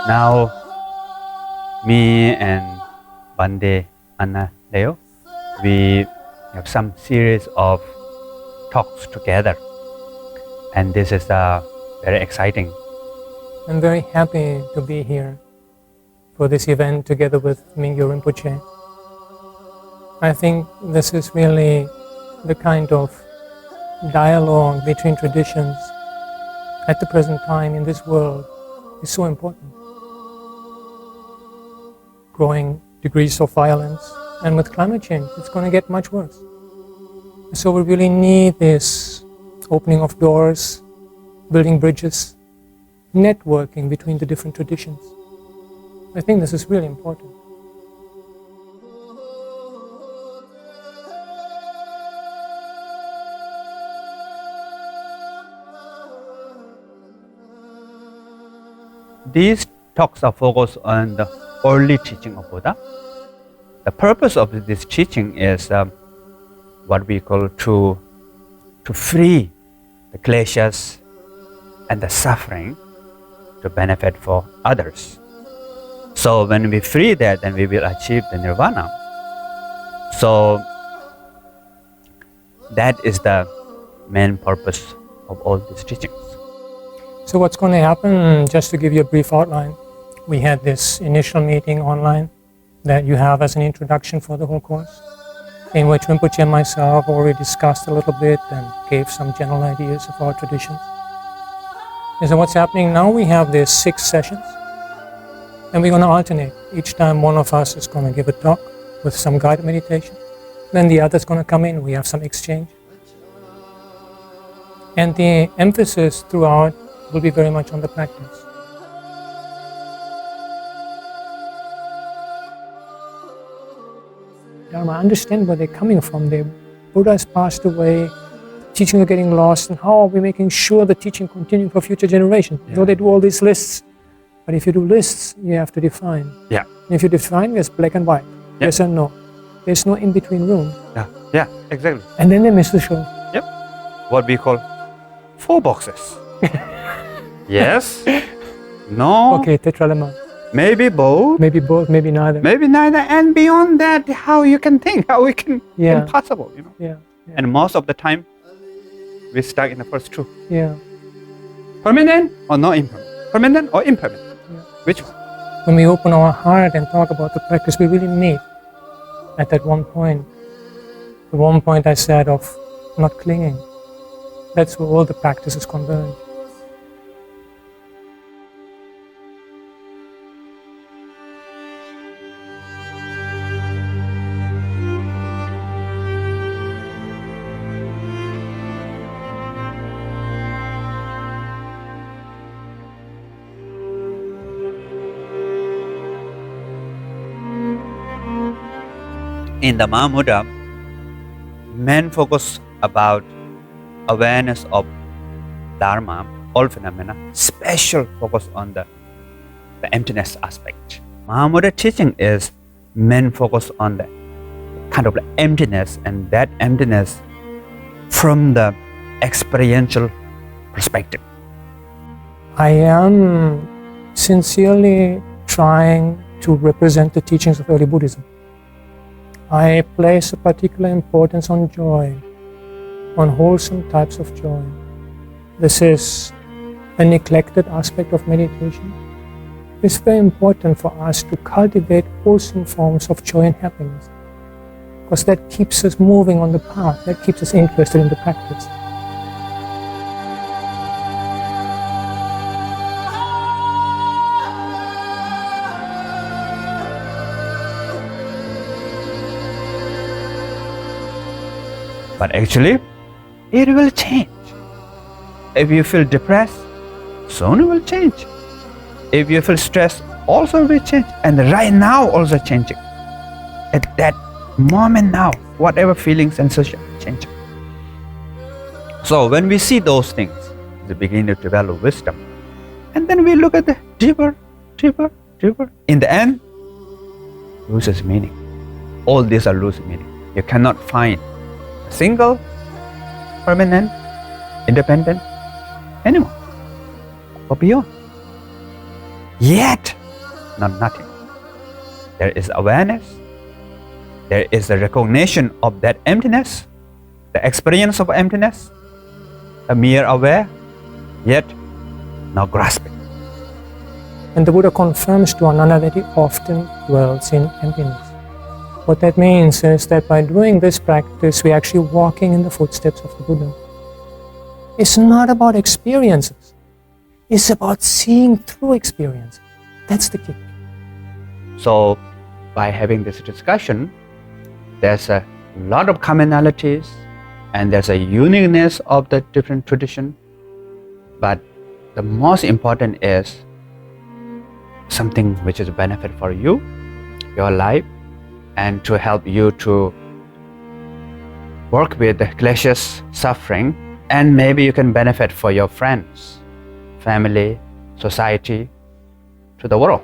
Now, me and Bande Anālayo, we have some series of talks together, and this is very exciting. I'm very happy to be here for this event together with Mingyur Rinpoche. I think this is really the kind of dialogue between traditions at the present time in this world is so important. Growing degrees of violence, and with climate change, it's going to get much worse. So we really need this opening of doors, building bridges, networking between the different traditions. I think this is really important. These talks are focused on the early teaching of Buddha. The purpose of this teaching is what we call to free the kleshas and the suffering to benefit for others. So when we free that, then we will achieve the nirvana. So that is the main purpose of all these teachings. So what's going to happen, just to give you a brief outline, we had this initial meeting online that you have as an introduction for the whole course, in which Rinpoche and myself already discussed a little bit and gave some general ideas of our traditions. And so what's happening now, we have these 6 sessions, and we're going to alternate. Each time one of us is going to give a talk with some guided meditation, then the other's going to come in, we have some exchange. And the emphasis throughout will be very much on the practice. Dharma, understand where they're coming from. The Buddha has passed away, teachings are getting lost, and how are we making sure the teaching continues for future generations? Yeah. Though they do all these lists, but if you do lists, you have to define. Yeah. And if you define, there's black and white, yeah. Yes and no. There's no in-between room. Yeah, exactly. And then they miss the show. Yep. What we call 4 boxes. Yes. No. Okay, tetralema. Maybe both. Maybe both, maybe neither. Maybe neither. And beyond that, how you can think, how we can, yeah. Impossible, you know. Yeah. And most of the time, we stuck in the first 2. Yeah. Permanent or not impermanent? Permanent or impermanent? Yeah. Which one? When we open our heart and talk about the practice, we really meet at that one point. The one point I said of not clinging. That's where all the practices converge. In the Mahāmudrā, men focus about awareness of Dharma, all phenomena, special focus on the emptiness aspect. Mahāmudrā teaching is men focus on the kind of emptiness, and that emptiness from the experiential perspective. I am sincerely trying to represent the teachings of early Buddhism. I place a particular importance on joy, on wholesome types of joy. This is a neglected aspect of meditation. It's very important for us to cultivate wholesome forms of joy and happiness, because that keeps us moving on the path, that keeps us interested in the practice. But actually, it will change. If you feel depressed, soon it will change. If you feel stressed, also it will change. And right now also changing. At that moment now, whatever feeling, sensation, changing. So when we see those things, we begin to develop wisdom. And then we look at the deeper. In the end, loses meaning. All these are losing meaning. You cannot find a single, permanent, independent, anyone or beyond. yet not nothing. There is awareness, there is a recognition of that emptiness, the experience of emptiness, a mere aware, yet not grasping. And the Buddha confirms to Ananda that he often dwells in emptiness. What that means is that by doing this practice, we're actually walking in the footsteps of the Buddha. It's not about experiences. It's about seeing through experience. That's the key. So, by having this discussion, there's a lot of commonalities and there's a uniqueness of the different tradition. But the most important is something which is a benefit for you, your life, and to help you to work with the glacious suffering, and maybe you can benefit for your friends, family, society, to the world.